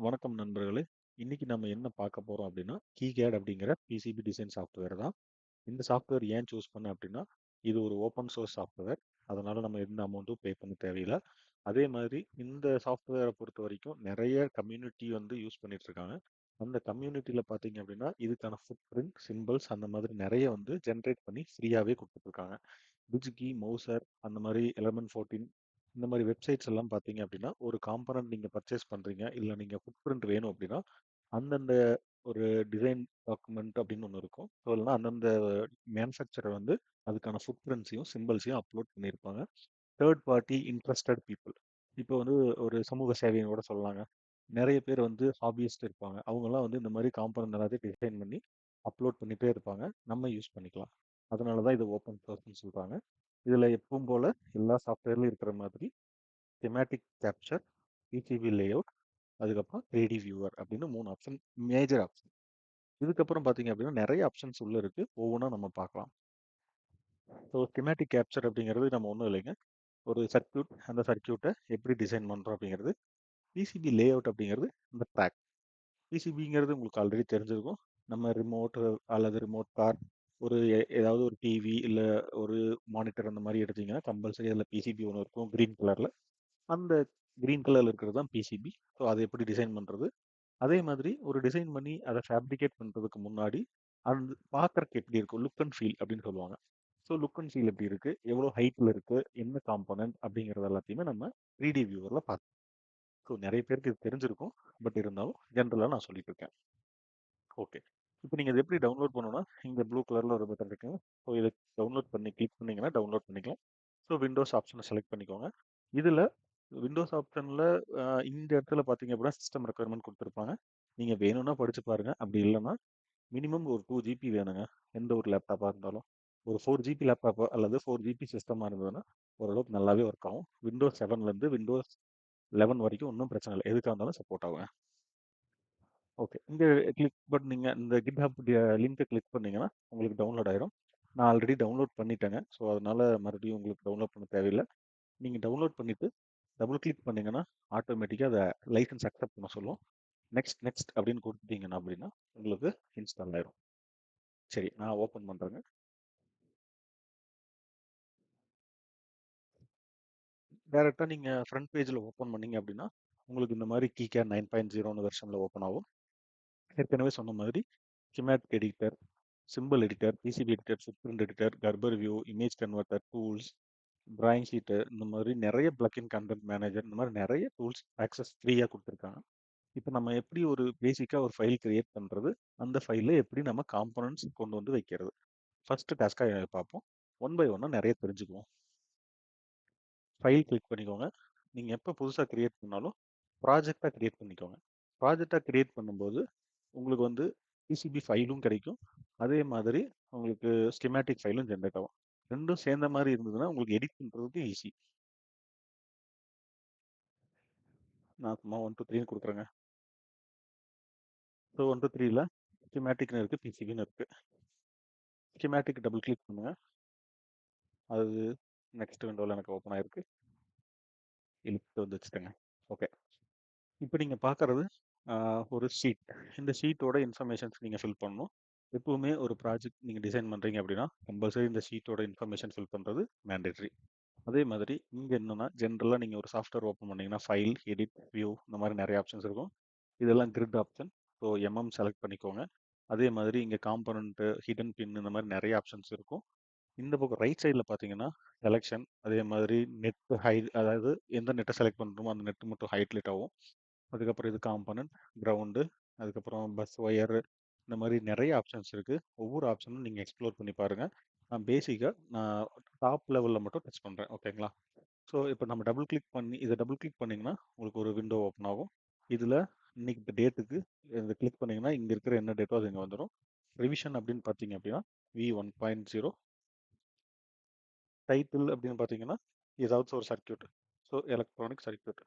வணக்கம் நண்பர்களே. இன்னைக்கு நம்ம என்ன பார்க்க போறோம் அப்படின்னா, கீகேட் அப்படிங்கிற பிசிபி டிசைன் சாஃப்ட்வேர் தான். இந்த சாஃப்ட்வேர் ஏன் சூஸ் பண்ணேன் அப்படின்னா, இது ஒரு ஓப்பன் சோர்ஸ் சாஃப்ட்வேர். அதனால நம்ம எந்த அமௌண்ட்டும் பே பண்ண தேவையில்ல. அதே மாதிரி இந்த சாஃப்ட்வேரை பொறுத்த வரைக்கும் நிறைய கம்யூனிட்டி வந்து யூஸ் பண்ணிட்டு இருக்காங்க. அந்த கம்யூனிட்டியில பார்த்தீங்க அப்படின்னா, இதுக்கான ஃபுட் பிரிண்ட், சிம்பிள்ஸ் அந்த மாதிரி நிறைய வந்து ஜென்ரேட் பண்ணி ஃப்ரீயாவே கொடுத்துட்டு இருக்காங்க. பிஜ்கி, மௌசர் அந்த மாதிரி எலமெண்ட் 14 இந்த மாதிரி வெப்சைட்ஸ் எல்லாம் பார்த்தீங்க அப்படின்னா ஒரு காம்பனன்ட் நீங்கள் பர்ச்சேஸ் பண்ணுறீங்க இல்லை நீங்கள் ஃபுட் பிரிண்ட் வேணும் அப்படின்னா அந்தந்த ஒரு டிசைன் டாக்குமெண்ட் அப்படின்னு ஒன்று இருக்கும். ஸோ இல்லைனா அந்தந்த மேனுஃபேக்சரர் வந்து அதுக்கான ஃபுட் பிரிண்ட்ஸையும் சிம்பிள்ஸையும் அப்லோட் பண்ணியிருப்பாங்க. தேர்ட் பார்ட்டி இன்ட்ரெஸ்டட் பீப்புள் இப்போ வந்து ஒரு சமூக சேவைன்னு கூட சொல்லலாங்க. நிறைய பேர் வந்து ஹாபியிஸ்ட் இருப்பாங்க. அவங்கெல்லாம் வந்து இந்த மாதிரி காம்பனன்ட் எல்லாத்தையும் டிசைன் பண்ணி அப்லோட் பண்ணிட்டே இருப்பாங்க. நம்ம யூஸ் பண்ணிக்கலாம். அதனால தான் இது ஓப்பன் சோர்ஸ்னு சொல்கிறாங்க. இதில் எப்பவும் போல் எல்லா சாஃப்ட்வேர்லையும் இருக்கிற மாதிரி தெமேட்டிக் கேப்சர், பிசிபி லேஅவுட், அதுக்கப்புறம் 3D வியூவர் அப்படின்னு 3 ஆப்ஷன், மேஜர் ஆப்ஷன். இதுக்கப்புறம் பார்த்தீங்க அப்படின்னா நிறைய ஆப்ஷன்ஸ் உள்ள இருக்கு. ஒவ்வொன்றா நம்ம பார்க்கலாம். ஸோ ஸ்கெமேட்டிக் கேப்சர் அப்படிங்கிறது நம்ம ஒன்றும் இல்லைங்க. ஒரு சர்க்யூட், அந்த சர்க்யூட்டை எப்படி டிசைன் பண்ணுறோம் அப்படிங்கிறது. பிசிபி லேஅவுட் அப்படிங்கிறது இந்த ட்ராக். பிசிபிங்கிறது உங்களுக்கு ஆல்ரெடி தெரிஞ்சிருக்கும். நம்ம ரிமோட் அல்லது ரிமோட் கார், ஒரு ஏதாவது ஒரு டிவி இல்லை ஒரு மானிட்டர் அந்த மாதிரி எடுத்தீங்கன்னா கம்பல்சரி அதில் பிசிபி ஒன்று இருக்கும் க்ரீன் கலரில். அந்த க்ரீன் கலரில் இருக்கிறது தான் பிசிபி. ஸோ அதை எப்படி டிசைன் பண்ணுறது. அதே மாதிரி ஒரு டிசைன் பண்ணி அதை ஃபேப்ரிகேட் பண்ணுறதுக்கு முன்னாடி அது பார்க்கறக்கு எப்படி இருக்கும், லுக் அண்ட் ஃபீல் அப்படின்னு சொல்லுவாங்க. ஸோ லுக் அண்ட் ஃபீல் எப்படி இருக்குது, எவ்வளோ ஹைட்டில் இருக்குது, என்ன காம்பனன்ட் அப்படிங்கிறது எல்லாத்தையுமே நம்ம 3D வியூவரில் பார்த்து. ஸோ நிறைய பேருக்கு இது தெரிஞ்சிருக்கும். பட் இருந்தாலும் ஜென்ரலாக நான் சொல்லிட்டு இருக்கேன். ஓகே. இப்போ நீங்கள் இது எப்படி டவுன்லோட் பண்ணணும்னா, இங்கே ப்ளூ கலரில் ஒரு பட்டன் இருக்குங்க. ஸோ இதை டவுன்லோட் பண்ணி கிளிக் பண்ணீங்கன்னா டவுன்லோட் பண்ணிக்கலாம். ஸோ விண்டோஸ் ஆப்ஷனை செலக்ட் பண்ணிக்கோங்க. இதில் விண்டோஸ் ஆப்ஷனில் இந்த இடத்துல பார்த்தீங்க அப்படின்னா சிஸ்டம் ரெக்குயர்மெண்ட் கொடுத்துருப்பாங்க. நீங்கள் வேணும்னா படித்து பாருங்கள். அப்படி இல்லைன்னா மினிமம் ஒரு 2 GB வேணுங்க. எந்த ஒரு லேப்டாப்பாக இருந்தாலும். ஒரு 4 GB லேப்டாப் அல்லது 4 GB சிஸ்டமாக இருந்ததுன்னா ஓரளவுக்கு நல்லாவே ஒர்க் ஆகும். விண்டோஸ் 7லேருந்து விண்டோஸ் 11 வரைக்கும் ஒன்றும் பிரச்சனை இல்லை. எதுக்காக இருந்தாலும் சப்போர்ட் ஆகும். ஓகே. இங்கே கிளிக் பண்ணீங்க, இந்த கிட்ஹப் லிங்கை கிளிக் பண்ணீங்கன்னா உங்களுக்கு டவுன்லோட் ஆயிரும். நான் ஆல்ரெடி டவுன்லோட் பண்ணிட்டேங்க. ஸோ அதனால மறுபடியும் உங்களுக்கு டவுன்லோட் பண்ண தேவையில்லை. நீங்கள் டவுன்லோட் பண்ணிவிட்டு டபுள் கிளிக் பண்ணீங்கன்னா ஆட்டோமேட்டிக்காக அதை லைசன்ஸ் அக்செப்ட் பண்ண சொல்லும். நெக்ஸ்ட் நெக்ஸ்ட் அப்படின்னு கொடுத்துட்டீங்கன்னா அப்படின்னா உங்களுக்கு இன்ஸ்டால் ஆயிரும். சரி, நான் ஓப்பன் பண்ணுறேங்க. டேரெக்டாக நீங்கள் ஃப்ரண்ட் பேஜில் ஓப்பன் பண்ணீங்க அப்படின்னா உங்களுக்கு இந்த மாதிரி கீகேட் 9.0 வெர்ஷனில் ஓப்பன் ஆகும். ஏற்கனவே சொன்ன மாதிரி schematic editor, simple editor, PCB editor, footprint editor, Gerber view, image converter, tools, drawing sheet இந்த மாதிரி நிறைய பிளக்இன் கண்டென்ட் மேனேஜர் இந்த மாதிரி நிறைய டூல்ஸ் ஆக்சஸ் ஃப்ரீயாக கொடுத்துருக்காங்க. இப்போ நம்ம எப்படி ஒரு பேசிக்காக ஒரு ஃபைல் கிரியேட் பண்ணுறது, அந்த ஃபைலில் எப்படி நம்ம காம்பனன்ட்ஸ் கொண்டு வந்து வைக்கிறது, ஃபர்ஸ்ட் டாஸ்க்காக பார்ப்போம். ஒன் பை ஒன்னாக நிறைய தெரிஞ்சுக்குவோம். ஃபைல் கிளிக் பண்ணிக்கோங்க. நீங்கள் எப்போ புதுசாக கிரியேட் பண்ணாலும் ப்ராஜெக்டாக கிரியேட் பண்ணிக்கோங்க. ப்ராஜெக்டாக கிரியேட் பண்ணும்போது உங்களுக்கு வந்து பிசிபி ஃபைலும் கிடைக்கும். அதே மாதிரி உங்களுக்கு ஸ்கிமேட்டிக் ஃபைலும் ஜென்ரேட் ஆகும். ரெண்டும் சேர்ந்த மாதிரி இருந்ததுன்னா உங்களுக்கு எடிட் பண்ணுறதுக்கு ஈஸி. நான் சும்மா 1 2 3 கொடுக்குறேங்க. ஸோ 1 2 3ல ஸ்கிமேட்டிக்னு இருக்குது, பிசிபின்னு இருக்குது. ஸ்கிமேட்டிக் டபுள் கிளிக் பண்ணுங்க. அது நெக்ஸ்ட் விண்டோவில் எனக்கு ஓப்பன் ஆயிருக்கு. இழுத்து வந்து வச்சுட்டேங்க. ஓகே. இப்போ நீங்கள் பார்க்குறது ஒரு ஷீட். இந்த ஷீட்டோட இன்ஃபர்மேஷன்ஸ் நீங்கள் ஃபில் பண்ணணும். எப்பவுமே ஒரு ப்ராஜெக்ட் நீங்கள் டிசைன் பண்ணுறீங்க அப்படின்னா கம்பல்சரி இந்த ஷீட்டோட இன்ஃபர்மேஷன் ஃபில் பண்ணுறது மேண்டேட்ரி. அதே மாதிரி இங்கே என்னன்னா ஜென்ரலாக நீங்கள் ஒரு சாஃப்ட்வேர் ஓப்பன் பண்ணீங்கன்னா ஃபைல், எடிட், வியூ இந்த மாதிரி நிறைய ஆப்ஷன்ஸ் இருக்கும். இதெல்லாம் grid option. So MM select பண்ணிக்கோங்க. அதே மாதிரி இங்கே காம்பனண்ட்டு, ஹிடன் பின் இந்த மாதிரி நிறைய ஆப்ஷன்ஸ் இருக்கும். இந்த பக்கம் ரைட் சைடில் பார்த்தீங்கன்னா செலெக்ஷன், அதே மாதிரி நெட் ஹைட், அதாவது எந்த நெட்டை செலக்ட் பண்ணுறோமோ அந்த நெட் மட்டும் ஹைட்லைட் ஆகும். அதுக்கப்புறம் இது காம்பனன்ட், கிரவுண்டு, அதுக்கப்புறம் பஸ் ஒயர் இந்த மாதிரி நிறைய ஆப்ஷன்ஸ் இருக்குது. ஒவ்வொரு ஆப்ஷனும் நீங்கள் எக்ஸ்ப்ளோர் பண்ணி பாருங்கள். நான் டாப் லெவலில் மட்டும் டச் பண்ணுறேன். ஓகேங்களா? ஸோ இப்போ நம்ம இதை டபுள் கிளிக் பண்ணிங்கன்னா உங்களுக்கு ஒரு விண்டோ ஓப்பன் ஆகும். இதில் இன்னைக்கு டேட்டுக்கு இதை கிளிக் பண்ணிங்கன்னா இங்கே இருக்கிற என்ன டேட்டோ அது இங்கே வந்துடும். ரிவிஷன் அப்படின்னு பார்த்தீங்க அப்படின்னா V1.0. டைட்டில் அப்படின்னு பார்த்தீங்கன்னா ஏதாவது ஒரு circuit. So electronic circuit.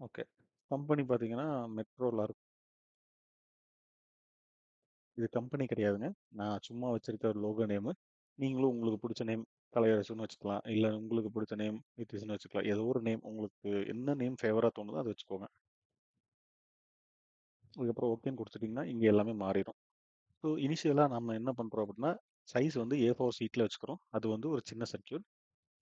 Okay. Company பார்த்தீங்கன்னா மெட்ரோவில் இருக்கும். இது கம்பெனி கிடையாதுங்க. நான் சும்மா வச்சிருக்க ஒரு லோகோ நேமு. நீங்களும் உங்களுக்கு பிடிச்ச நேம் கலையரசுன்னு வச்சுக்கலாம். இல்ல உங்களுக்கு பிடிச்ச நேம் நிதிஷ்னு வச்சுக்கலாம். ஏதோ ஒரு நேம் உங்களுக்கு என்ன நேம் ஃபேவரா தோணுதோ அத வச்சுக்கோங்க. அதுக்கப்புறம் ஓகேன்னு குடுத்துட்டீங்கன்னா, இங்க எல்லாமே மாறிரும். ஸோ இனிஷியலா நம்ம என்ன பண்றோம் அப்படின்னா, சைஸ் வந்து A4 ஷீட்ல வச்சுக்கிறோம். அது வந்து ஒரு சின்ன சர்க்யூட்.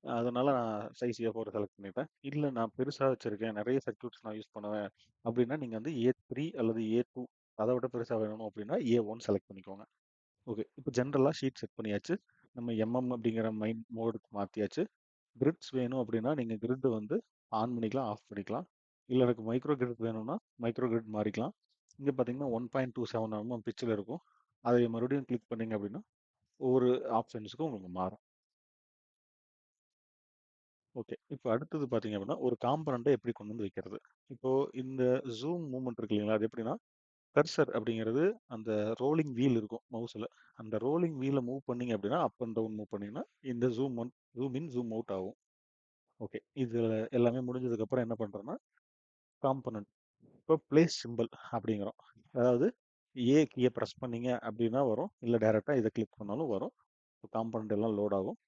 அதனால நான் சைஸ் A4 செலக்ட் பண்ணிட்டேன். இல்ல நான் பெருசா வச்சிருக்கேன். நெறைய சர்க்யூட்ஸ் நான் யூஸ் பண்ணுவேன் அப்படின்னா, நீங்க வந்து A3 அல்லது A2 அத விட பெருசா வேணும் அப்படின்னா A1 செலக்ட் பண்ணிக்கோங்க. ஓகே. இப்போ ஜெனரலா ஷீட் செட் பண்ணியாச்சு. நம்ம அப்படிங்கிற மைண்ட் மோடுக்கு மாத்தியாச்சு. கிரிட்ஸ் வேணும் அப்படின்னா, நீங்க கிரிட் வந்து ஆன் பண்ணிக்கலாம், ஆஃப் பண்ணிக்கலாம். இல்ல எனக்கு மைக்ரோ கிரிட் வேணும்னா, மைக்ரோ கிரிட் மாறிக்கலாம். இங்க பார்த்தீங்கன்னா 1.27 பிட்ச்ல இருக்கும். அதை மறுபடியும் கிளிக் பண்ணீங்க அப்படின்னா, ஒவ்வொரு ஆப்ஷன்ஸ்க்கும் உங்களுக்கு மாறும். ஓகே. இப்போ அடுத்தது பார்த்தீங்க அப்படின்னா, ஒரு காம்பனண்ட்ட எப்படி கொண்டு வந்து வைக்கிறது? இப்போ இந்த ஜூம் மூவ்மெண்ட் இருக்கு இல்லைங்களா? அது எப்படின்னா, கர்சர் அப்படிங்கிறது அந்த ரோலிங் வீல் இருக்கும் மவுஸ்ல. அந்த ரோலிங் வீல மூவ் பண்ணீங்க அப்படின்னா, அப் அண்ட் டவுன் மூவ் பண்ணீங்கன்னா, இந்த ஜூம் இன், ஜூம் அவுட் ஆகும். ஓகே. இது எல்லாமே முடிஞ்சதுக்கப்புறம் என்ன பண்றோம்னா, காம்பனன்ட். இப்போ பிளேஸ் சிம்பல் அப்படிங்கிறோம். அதாவது ஏ கீயை ப்ரெஸ் பண்ணீங்க அப்படின்னா வரும். இல்ல டைரக்டா இதை கிளிக் பண்ணாலும் வரும். இப்போ காம்பனன்ட் எல்லாம் லோட் ஆகும்.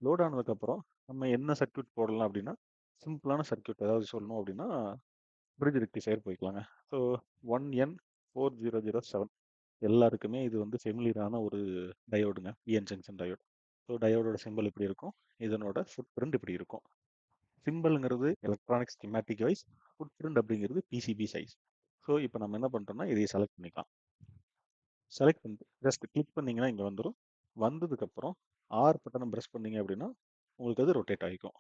லோட் ஆனதுக்கப்புறம் நம்ம என்ன சர்க்யூட் போடலாம் அப்படின்னா, சிம்பிளான சர்க்யூட் ஏதாவது சொல்லணும் அப்படின்னா, பிரிட்ஜ் ரெக்டிஃபையர் போய்க்கலாங்க. ஸோ 1N4007 எல்லாருக்குமே இது வந்து ஃபெமிலியரான ஒரு டயோடுங்க. PN junction diode. ஸோ டயோடோட சிம்பல் இப்படி இருக்கும். இதனோட ஃபுட் பிரிண்ட் இப்படி இருக்கும். சிம்பல்ங்கிறது electronic schematic wise, footprint அப்படிங்கிறது பிசிபி சைஸ். ஸோ இப்போ நம்ம என்ன பண்ணுறோம்னா இதை செலக்ட் பண்ணிக்கலாம். செலக்ட் பண்ணிட்டு ஜஸ்ட் கிளிக் பண்ணீங்கன்னா இங்கே வந்துடும். வந்ததுக்கப்புறம் ஆர் பட்டனை ப்ரெஸ் பண்ணீங்க அப்படின்னா உங்களுக்கு அது ரொட்டேட் ஆகிக்கும்.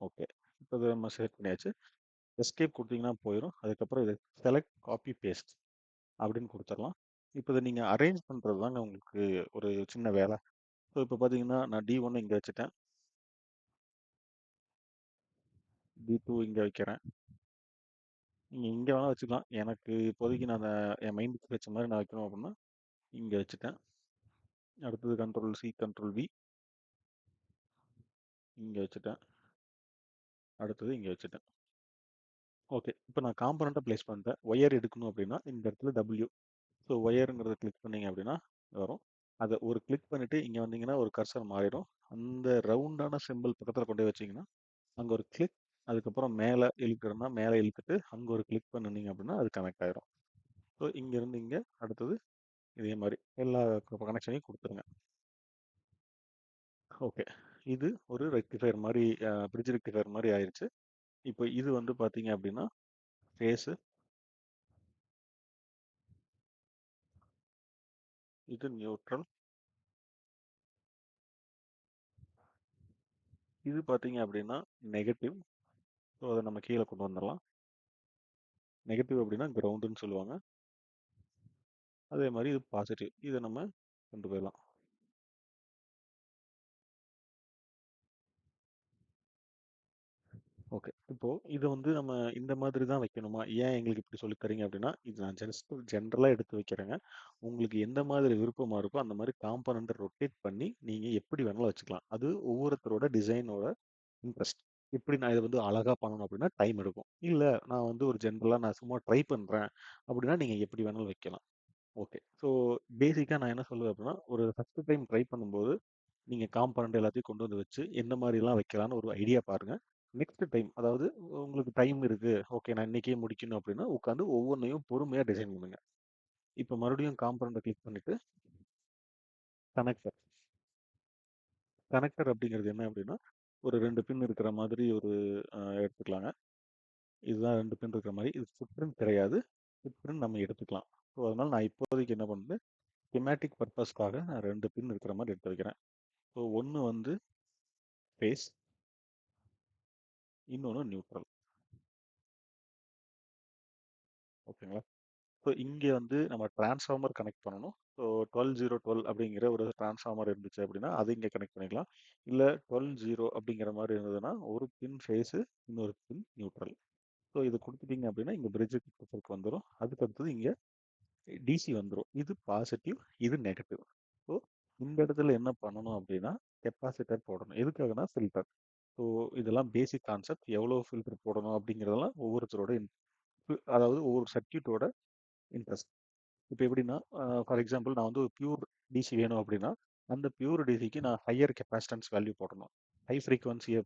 ஓகே. இப்போ இதை நம்ம செலக்ட் பண்ணியாச்சு. எஸ்கேப் கொடுத்தீங்கன்னா போயிடும். அதுக்கப்புறம் இது செலக்ட் காப்பி பேஸ்ட் அப்படின்னு கொடுத்துடலாம். இப்போ இதை நீங்கள் அரேஞ்ச் பண்ணுறது தாங்க உங்களுக்கு ஒரு சின்ன வேலை. ஸோ இப்போ பார்த்தீங்கன்னா நான் D1 இங்கே வச்சுட்டேன். D2 இங்கே வைக்கிறேன். நீங்கள் இங்கே வேணால் வச்சுக்கலாம். எனக்கு இப்போதைக்கு நான் என் மைண்டுக்கு வச்ச மாதிரி நான் வைக்கணும் அப்படின்னா இங்கே வச்சுட்டேன். அடுத்தது Ctrl+C Ctrl+V இங்கே வச்சுட்டேன். அடுத்தது இங்கே வச்சுட்டேன். ஓகே. இப்போ நான் காம்பனண்ட்டை ப்ளேஸ் பண்ணிட்டேன். ஒயர் எடுக்கணும் அப்படின்னா இந்த இடத்துல W. ஸோ ஒயருங்கிறத கிளிக் பண்ணீங்க அப்படின்னா வரும். அதை ஒரு கிளிக் பண்ணிட்டு இங்கே வந்தீங்கன்னா ஒரு கர்சர் மாறிடும். அந்த ரவுண்டான சிம்பிள் பக்கத்தில் கொண்டு போய் வச்சீங்கன்னா அங்கே ஒரு கிளிக், அதுக்கப்புறம் மேலே இழுக்கிறோன்னா மேலே இழுத்துட்டு அங்கே ஒரு கிளிக் பண்ணினீங்க அப்படின்னா அது கனெக்ட் ஆயிரும். ஸோ இங்கேருந்து இங்கே அடுத்தது இதே மாதிரி எல்லா கனெக்ஷனையும் கொடுத்துருங்க. ஓகே. இது ஒரு ரெக்டிஃபையர் மாதிரி பிரிட்ஜ் ரெக்டிஃபையர் மாதிரி ஆயிருச்சு. இப்போ இது வந்து பார்த்தீங்க அப்படின்னா ஃபேஸு, இது நியூட்ரல், இது பார்த்தீங்க அப்படின்னா நெகட்டிவ். ஸோ அதை நம்ம கீழே கொண்டு வந்துடலாம். நெகட்டிவ் அப்படின்னா கிரவுண்டுன்னு சொல்லுவாங்க. அதே மாதிரி இது பாசிட்டிவ். இதை நம்ம கொண்டு போயிடலாம். ஓகே. இப்போ இது வந்து நம்ம இந்த மாதிரி தான் வைக்கணுமா? ஏன் எங்களுக்கு இப்படி சொல்லித் தரீங்க அப்படின்னா, இது நான் ஜஸ்ட் ஜென்ரலா எடுத்து வைக்கிறேங்க. உங்களுக்கு எந்த மாதிரி விருப்பமா இருக்கோ அந்த மாதிரி காம்போனன்ட்ட ரொட்டேட் பண்ணி நீங்க எப்படி வேணாலும் வச்சுக்கலாம். அது ஒவ்வொருத்தரோட டிசைனோட இன்ட்ரெஸ்ட். இப்படி நான் இதை வந்து அழகா பண்ணணும் அப்படின்னா டைம் எடுக்கும். இல்ல நான் வந்து ஒரு ஜென்ரலா நான் சும்மா ட்ரை பண்றேன் அப்படின்னா நீங்க எப்படி வேணாலும் வைக்கலாம். ஓகே. ஸோ பேசிக்கா நான் என்ன சொல்லுவேன் அப்படின்னா, ஒரு ஃபர்ஸ்ட் டைம் ட்ரை பண்ணும்போது நீங்க காம்போனன்ட் எல்லாத்தையும் கொண்டு வந்து வச்சு எந்த மாதிரிலாம் வைக்கலாம்னு ஒரு ஐடியா பாருங்க. நெக்ஸ்ட் டைம் அதாவது உங்களுக்கு டைம் இருக்கு. ஓகே நான் இன்னைக்கே முடிக்கணும் அப்படின்னா உட்காந்து ஒவ்வொன்றையும் பொறுமையா டிசைன் பண்ணுங்க. இப்போ மறுபடியும் காம்பவுண்டை கிளிக் பண்ணிட்டு கனெக்டர். கனெக்டர் அப்படிங்கிறது என்ன அப்படின்னா ஒரு 2 பின் இருக்கிற மாதிரி ஒரு எடுத்துக்கலாங்க. இதுதான் 2 பின் இருக்கிற மாதிரி. இது ஃபுட் பிரிண்ட் கிடையாது. ஃபுட் பிரிண்ட் நம்ம எடுத்துக்கலாம். ஸோ அதனால நான் இப்போதைக்கு என்ன பண்ணுறேன், ஸ்கீமேட்டிக் பர்பஸ்க்காக நான் 2 பின் இருக்கிற மாதிரி எடுத்து வைக்கிறேன். ஸோ ஒன்று வந்து ஃபேஸ், இன்னொன்று நியூட்ரல். ஓகேங்களா? ஸோ இங்கே வந்து நம்ம டிரான்ஸ்ஃபார்மர் கனெக்ட் பண்ணணும். ஸோ 12012 அப்படிங்கிற ஒரு டிரான்ஸ்ஃபார்மர் இருந்துச்சு அப்படின்னா அது இங்கே கனெக்ட் பண்ணிக்கலாம். இல்லை 120 அப்படிங்கிற மாதிரி இருந்ததுன்னா ஒரு பின் ஃபேஸு, இன்னொரு பின் நியூட்ரல். ஸோ இது கொடுத்துட்டீங்க அப்படின்னா இங்கே பிரிட்ஜுக்கு வந்துடும். அதுக்கு அடுத்தது இங்கே டிசி வந்துடும். இது பாசிட்டிவ், இது நெகட்டிவ். ஸோ இந்த இடத்துல என்ன பண்ணணும் அப்படின்னா கெப்பாசிட்டர் போடணும். எதுக்காகனா ஃபில்டர். ஸோ இதெல்லாம் பேசிக் கான்செப்ட். எவ்வளோ ஃபில்டர் போடணும் அப்படிங்கிறதெல்லாம் ஒவ்வொருத்தரோட அதாவது ஒவ்வொரு சர்க்யூட்டோட இன்ட்ரெஸ்ட். இப்போ எப்படின்னா ஃபார் எக்ஸாம்பிள் நான் வந்து ஒரு பியூர் டிசி வேணும் அப்படின்னா அந்த பியூர் டிசிக்கு நான் ஹையர் கெப்பாசிட்டன்ஸ் வேல்யூ போடணும். ஹை ஃப்ரீக்வன்சியை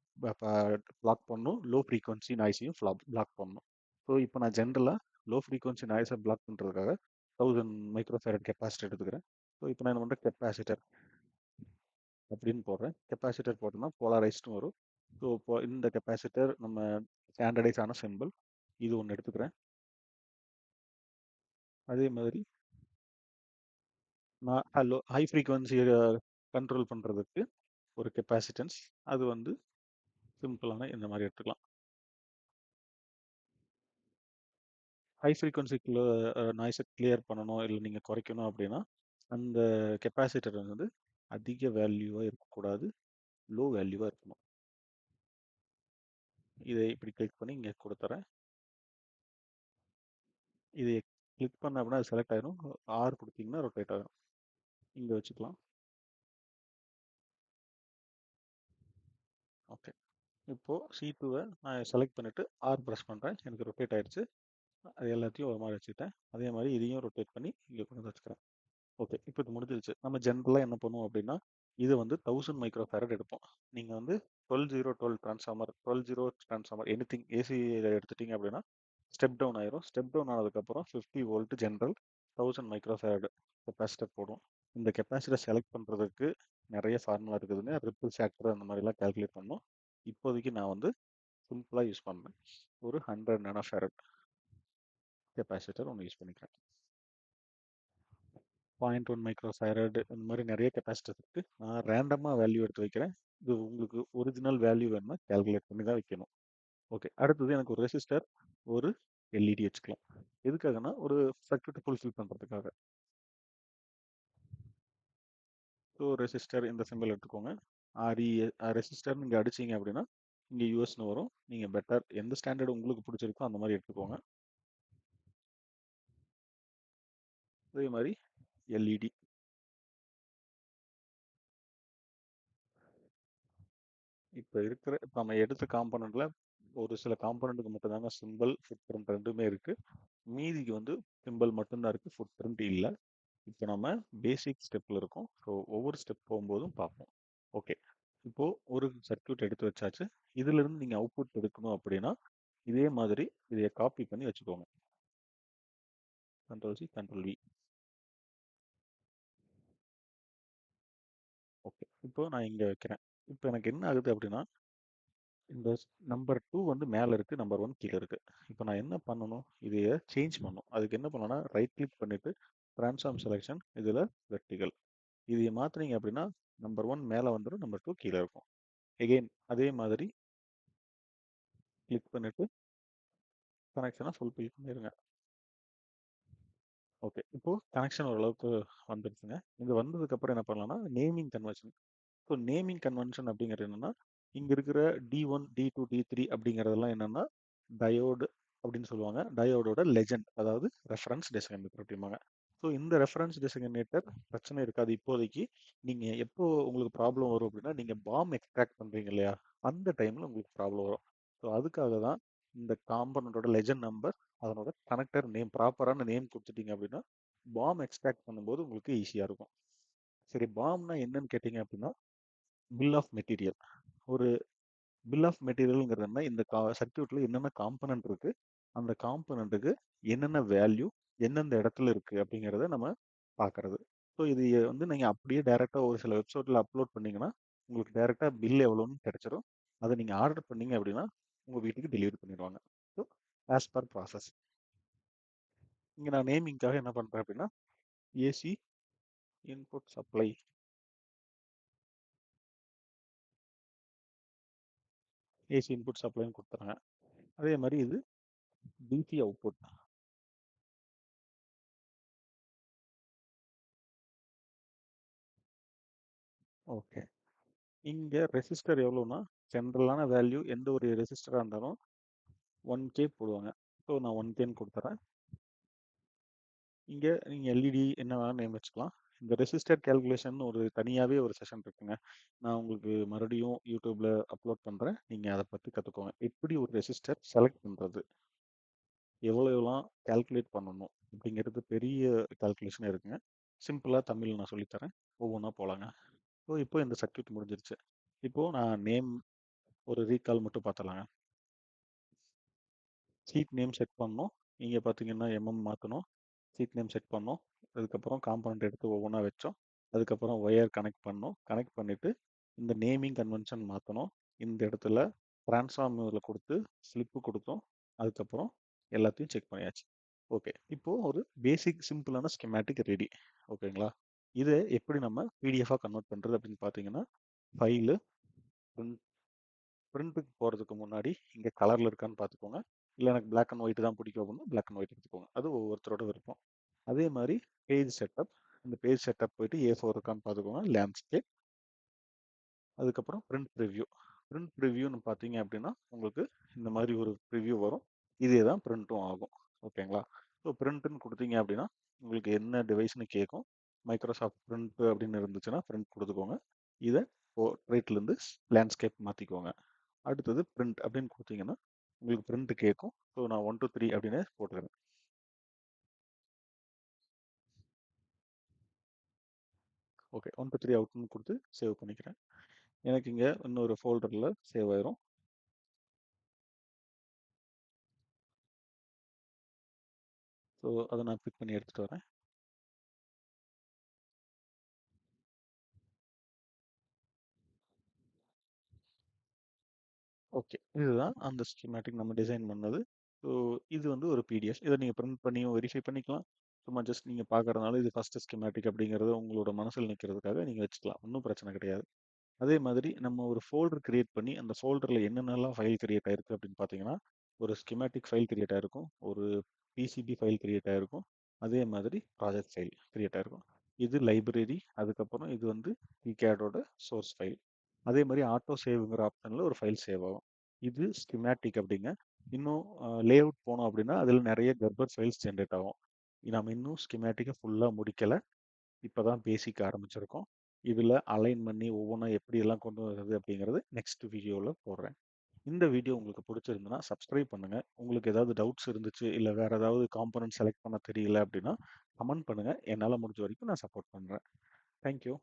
பிளாக் பண்ணணும், லோ ஃப்ரீக்வன்சி நாய்ஸையும் பிளாக் பண்ணணும். ஸோ இப்போ நான் ஜென்ரலாக லோ ஃப்ரீக்வன்சி நாய்ஸை பிளாக் பண்ணுறதுக்காக 1000 மைக்ரோஃபேரட் கெப்பாசிட்டர் எடுத்துக்கிறேன். ஸோ இப்போ நான் என்ன பண்ணுறேன், கெப்பாசிட்டர் அப்படின்னு போடுறேன். கெப்பாசிட்டர் போட்டோம்னா போலாரைஸ்டும் வரும். ஸோ இப்போ இந்த கெப்பாசிட்டர் நம்ம ஸ்டாண்டர்டைஸ் ஆன சிம்பிள் இது ஒன்று எடுத்துக்கிறேன். அதே மாதிரி நான் ஹை ஃப்ரீக்வன்சியை கண்ட்ரோல் பண்ணுறதுக்கு ஒரு கெப்பாசிட்டன்ஸ், அது வந்து சிம்பிளான இந்த மாதிரி எடுத்துக்கலாம். ஹை ஃப்ரீக்வன்சிக்குள்ள நாய்ஸை கிளியர் பண்ணணும் இல்லை நீங்கள் குறைக்கணும் அப்படின்னா அந்த கெப்பாசிட்டர் வந்து அதிக வேல்யூவாக இருக்கக்கூடாது, லோ வேல்யூவாக இருக்கணும். இதை இப்படி கிளிக் பண்ணி இங்கே கொடுத்துறேன். இதை கிளிக் பண்ண அப்படின்னா அது செலக்ட் ஆயிரும். ஆர் கொடுத்தீங்கன்னா ரொட்டேட் ஆகும். இங்கே வச்சுக்கலாம். ஓகே, இப்போது C2வை நான் செலக்ட் பண்ணிவிட்டு ஆர் ப்ரெஸ் பண்ணுறேன். எனக்கு ரொட்டேட் ஆயிடுச்சு. அது எல்லாத்தையும் ஒரு மாதிரி வச்சுக்கிட்டேன். அதே மாதிரி இதையும் ரொட்டேட் பண்ணி இங்கே கொண்டு வந்து வச்சுக்கிறேன். ஓகே, இப்போ இது முடிஞ்சிருச்சு. நம்ம ஜென்ரலாக என்ன பண்ணுவோம் அப்படின்னா இது வந்து 1000 மைக்ரோ ஃபேரட் எடுப்போம். நீங்கள் வந்து 12 ட்ரான்ஸ்ஃபார்மர் 12 ட்ரான்ஸ்ஃபார்மர் எனிதிங் ஏசி எடுத்துட்டீங்க அப்படின்னா ஸ்டெப் டவுன் ஆயிரும். ஸ்டெப் டவுன் ஆனதுக்கப்புறம் 50 volt general 1000 micro farad capacitor போடும். இந்த கெப்பாசிட்டர் செலக்ட் பண்ணுறதுக்கு நிறைய ஃபார்முலா இருக்குதுங்க. ரிப்பிள் ஃபேக்டர் அந்த மாதிரிலாம் கால்குலேட் பண்ணோம். இப்போதைக்கு நான் வந்து சிம்பிளாக யூஸ் பண்ணுறேன். ஒரு 100 நானோ ஃபேரட் கெப்பாசிட்டர் ஒன்று யூஸ் பண்ணிக்கிறேன். 0.1 மைக்ரோ ஃபேரட் இந்த மாதிரி நிறைய கெப்பாசிட்டர் இருக்கு. நான் ரேண்டமாக வேல்யூ எடுத்து வைக்கிறேன். இது உங்களுக்கு ஒரிஜினல் வேல்யூ வேணும்னா கால்குலேட் பண்ணி தான் வைக்கணும். ஓகே, அடுத்தது எனக்கு ஒரு ரெசிஸ்டர், ஒரு எல்இடி வச்சுக்கலாம். எதுக்காகனா ஒரு சர்க்யூட்டை ஃபுல்ஃபில் பண்ணுறதுக்காக. ஸோ ரெசிஸ்டர் இந்த சிம்பிள் எடுத்துக்கோங்க. ஆர்இ ரெசிஸ்டர் நீங்கள் அடிச்சிங்க அப்படின்னா இங்கே யூஎஸ்னு வரும். நீங்கள் பெட்டர் எந்த ஸ்டாண்டர்ட் உங்களுக்கு பிடிச்சிருக்கோ அந்த மாதிரி எடுத்துக்கோங்க. அதே மாதிரி எல்இடி. இப்போ நம்ம எடுத்த காம்பனண்ட்ல ஒரு சில காம்பனண்ட்டுக்கு மட்டும்தாங்க சிம்பிள் ஃபுட் பிரிண்ட் ரெண்டுமே இருக்கு. மீதிக்கு வந்து சிம்பிள் மட்டும்தான் இருக்கு, ஃபுட் பிரிண்ட் இல்லை. இப்போ நம்ம பேசிக் ஸ்டெப்ல இருக்கோம். ஸோ ஒவ்வொரு ஸ்டெப் போகும்போதும் பார்ப்போம். ஓகே, இப்போ ஒரு சர்க்யூட் எடுத்து வச்சாச்சு. இதுல இருந்து நீங்க அவுட்புட் எடுக்கணும் அப்படின்னா இதே மாதிரி இதைய காப்பி பண்ணி வச்சுக்கோங்க. Control C control V. Okay, இப்போ நான் இங்க வைக்கிறேன். இப்போ எனக்கு என்ன ஆகுது அப்படின்னா இந்த நம்பர் 2 வந்து மேலே இருக்கு, நம்பர் 1 கீழே இருக்கு. இப்போ நான் என்ன பண்ணணும், இதைய சேஞ்ச் பண்ணணும். அதுக்கு என்ன பண்ணணும்னா ரைட் கிளிக் பண்ணிட்டு ட்ரான்ஸ்ஃபார்ம் செலெக்ஷன், இதில் வெர்டிகல். இதை மாற்றினீங்க அப்படின்னா நம்பர் 1 மேலே வந்துடும், நம்பர் 2 கீழே இருக்கும். எகெயின் அதே மாதிரி கிளிக் பண்ணிட்டு கனெக்ஷனை ஃபுல்ஃபில் பண்ணிடுங்க. ஓகே, இப்போ கனெக்ஷன் ஓரளவுக்கு வந்துருச்சுங்க. இது வந்ததுக்கப்புறம் என்ன பண்ணலாம்னா naming conversion. So naming convention அப்படிங்கிறது என்னன்னா இங்க இருக்கிற D1 D2 D3 அப்படிங்கிறதெல்லாம் என்னன்னா டயோடு அப்படின்னு சொல்லுவாங்க. டயோடோட லெஜெண்ட், அதாவது ரெஃபரன்ஸ் டெசிக்னேட்டர் அப்படிம்பாங்க. ஸோ இந்த ரெஃபரன்ஸ் டெசிக்னேட்டர் பிரச்சனை இருக்காது இப்போதைக்கு. நீங்க எப்போ உங்களுக்கு ப்ராப்ளம் வரும் அப்படின்னா நீங்க பாம் எக்ஸ்ட்ராக்ட் பண்றீங்க இல்லையா, அந்த டைம்ல உங்களுக்கு ப்ராப்ளம் வரும். ஸோ அதுக்காக தான் இந்த காம்பனண்டோட லெஜெண்ட் நம்பர், அதனோட கனெக்டர் நேம், ப்ராப்பரான நேம் கொடுத்துட்டீங்க அப்படின்னா பாம் எக்ஸ்ட்ராக்ட் பண்ணும்போது உங்களுக்கு ஈஸியா இருக்கும். சரி, பாம்னா என்னன்னு கேட்டீங்க அப்படின்னா பில் ஆஃப் மெட்டீரியல். ஒரு பில் ஆஃப் மெட்டீரியல்ங்கிறது என்ன, இந்த சர்க்யூட்ல என்னென்ன காம்பனன்ட் இருக்கு, அந்த காம்பனண்ட்டுக்கு என்னென்ன வேல்யூ எந்தெந்த இடத்துல இருக்கு அப்படிங்கிறத நம்ம பார்க்கறது. ஸோ இது வந்து நீங்க அப்படியே டைரக்டா ஒரு சில வெப்சைட்ல அப்லோட் பண்ணீங்கன்னா உங்களுக்கு டைரக்டா பில் எவ்வளோன்னு கிடைச்சிரும். அதை நீங்க ஆர்டர் பண்ணீங்க அப்படின்னா உங்க வீட்டுக்கு டெலிவரி பண்ணிடுவாங்க. So as per process. இங்க நான் நேமிங்காக என்ன பண்றேன் அப்படின்னா AC input supply, AC input சப்ளைன்னு கொடுத்துறேன். அதே மாதிரி இது டிசி அவுட்புட். ஓகே, இங்க ரெசிஸ்டர் எவ்வளோனா ஜென்ரலான வேல்யூ எந்த ஒரு ரெசிஸ்டராக இருந்தாலும் 1K போடுவாங்க. ஸோ நான் 1Kன்னு கொடுத்துறேன். இங்கே நீங்கள் எல்இடி என்ன வேணாலும் நேம் வச்சுக்கலாம். இந்த ரெசிஸ்டர் கேல்குலேஷன் ஒரு தனியாகவே ஒரு செஷன் இருக்குங்க. நான் உங்களுக்கு மறுபடியும் யூடியூப்ல அப்லோட் பண்ணுறேன். நீங்கள் அதை பற்றி கற்றுக்கோங்க. எப்படி ஒரு ரெசிஸ்டர் செலக்ட் பண்ணுறது, எவ்வளோலாம் கால்குலேட் பண்ணணும் அப்படிங்கிறது பெரிய கால்குலேஷன் இருக்குங்க. சிம்பிளாக தமிழ் நான் சொல்லித்தரேன். ஒவ்வொன்றா போகலாங்க. ஸோ இப்போ இந்த சர்க்யூட் முடிஞ்சிருச்சு. இப்போது நான் நேம் ஒரு ரீகால் மட்டும் பார்த்தலாங்க. சீட் நேம் செட் பண்ணோம். இங்கே பார்த்தீங்கன்னா மாற்றணும். சீட் நேம் செட் பண்ணோம். அதுக்கப்புறம் காம்பனண்ட் எடுத்து ஒவ்வொன்றா வச்சோம். அதுக்கப்புறம் ஒயர் கனெக்ட் பண்ணோம். கனெக்ட் பண்ணிவிட்டு இந்த நேமிங் கன்வென்ஷன் மாற்றணும். இந்த இடத்துல ட்ரான்ஸ்ஃபார்மரில் கொடுத்து ஸ்லிப்பு கொடுத்தோம். அதுக்கப்புறம் எல்லாத்தையும் செக் பண்ணியாச்சு. ஓகே, இப்போது ஒரு பேசிக் சிம்பிளான ஸ்கெமேட்டிக் ரெடி. ஓகேங்களா? இதை எப்படி நம்ம பிடிஎஃபாக கன்வெர்ட் பண்ணுறது அப்படின்னு பார்த்தீங்கன்னா, ஃபைலு பிரிண்ட்டுக்கு போகிறதுக்கு முன்னாடி இங்கே கலரில் இருக்கான்னு பார்த்துக்கோங்க. இல்லை எனக்கு பிளாக் அண்ட் ஒயிட் தான் பிடிக்கும் அப்படின்னா பிளாக் அண்ட் ஒயிட் எடுத்துக்கோங்க. அது ஒவ்வொருத்தரோட விருப்பம். அதே மாதிரி பேஜ் செட்டப். இந்த பேஜ் செட்டப் போயிட்டு A4 இருக்கான்னு பார்த்துக்கோங்க. லேண்ட்ஸ்கேப். அதுக்கப்புறம் பிரிண்ட் ப்ரிவ்யூ. பிரிண்ட் ப்ரிவ்யூன்னு பார்த்தீங்க அப்படின்னா உங்களுக்கு இந்த மாதிரி ஒரு ப்ரிவ்யூ வரும். இதே தான் பிரிண்ட்டும் ஆகும். ஓகேங்களா? ஸோ பிரிண்ட்டுன்னு கொடுத்தீங்க அப்படின்னா உங்களுக்கு என்ன டிவைஸ்னு கேட்கும். மைக்ரோசாஃப்ட் பிரிண்ட் அப்படின்னு இருந்துச்சுன்னா பிரிண்ட் கொடுத்துக்கோங்க. இதை ரைட்லேருந்து லேண்ட்ஸ்கேப் மாற்றிக்கோங்க. அடுத்தது பிரிண்ட் அப்படின்னு கொடுத்தீங்கன்னா உங்களுக்கு பிரிண்ட் கேட்கும். ஸோ நான் 1 2 3 அப்படின்னு போட்டுக்கிறேன். ஓகே, 1 2 3 அவுட்னு கொடுத்து சேவ் பண்ணிக்கிறேன். எனக்கு இங்கே இன்னொரு ஃபோல்டரில் சேவ் ஆயிரும். ஸோ அதை நான் பிக் பண்ணி எடுத்துகிட்டு வரேன். ஓகே, இதுதான் அந்த ஸ்கீமேட்டிக் நம்ம டிசைன் பண்ணது. ஸோ இது வந்து ஒரு பிடிஎஃப். இதை நீங்கள் பிரிண்ட் பண்ணியும் வெரிஃபை பண்ணிக்கலாம். சும்மா ஜஸ்ட் நீங்கள் பார்க்குறதுனால இது ஃபஸ்ட்டு ஸ்கீமேட்டிக் அப்படிங்கிறது உங்களோட மனசில் நிற்கிறதுக்காக நீங்கள் வச்சுக்கலாம். ஒன்றும் பிரச்சனை கிடையாது. அதே மாதிரி நம்ம ஒரு ஃபோல்டர் கிரியேட் பண்ணி அந்த ஃபோல்டரில் என்னென்னலாம் ஃபைல் கிரியேட் ஆயிருக்கு அப்படின்னு பார்த்தீங்கன்னா, ஒரு ஸ்கீமேட்டிக் ஃபைல் கிரியேட் ஆயிருக்கும், ஒரு பிசிபி ஃபைல் கிரியேட் ஆயிருக்கும், அதே மாதிரி ப்ராஜெக்ட் ஃபைல் கிரியேட் ஆயிருக்கும். இது லைப்ரரி. அதுக்கப்புறம் இது வந்து கிகேடோட சோர்ஸ் ஃபைல். அதே மாதிரி ஆட்டோ சேவ்ங்கிற ஆப்ஷனில் ஒரு ஃபைல் சேவ் ஆகும். இது ஸ்கிமேட்டிக் அப்படிங்க. இன்னும் லே அவுட் போனோம் அப்படின்னா அதில் நிறைய கர்ப்பர் ஃபைல்ஸ் ஜென்ரேட் ஆகும். நம்ம இன்னும் ஸ்கிமேட்டிக்கை ஃபுல்லாக முடிக்கலை. இப்போ தான் பேசிக் ஆரம்பிச்சிருக்கோம். இதில் அலைன் பண்ணி ஒவ்வொன்றா எப்படியெல்லாம் கொண்டு வருது அப்படிங்கிறது நெக்ஸ்ட் வீடியோவில் போடுறேன். இந்த வீடியோ உங்களுக்கு பிடிச்சிருந்துன்னா சப்ஸ்கிரைப் பண்ணுங்கள். உங்களுக்கு ஏதாவது டவுட்ஸ் இருந்துச்சு இல்லை வேறு ஏதாவது காம்பனன்ட் செலக்ட் பண்ண தெரியல அப்படின்னா கமெண்ட் பண்ணுங்கள். என்னால் முடிஞ்ச வரைக்கும் நான் சப்போர்ட் பண்ணுறேன். தேங்க்யூ.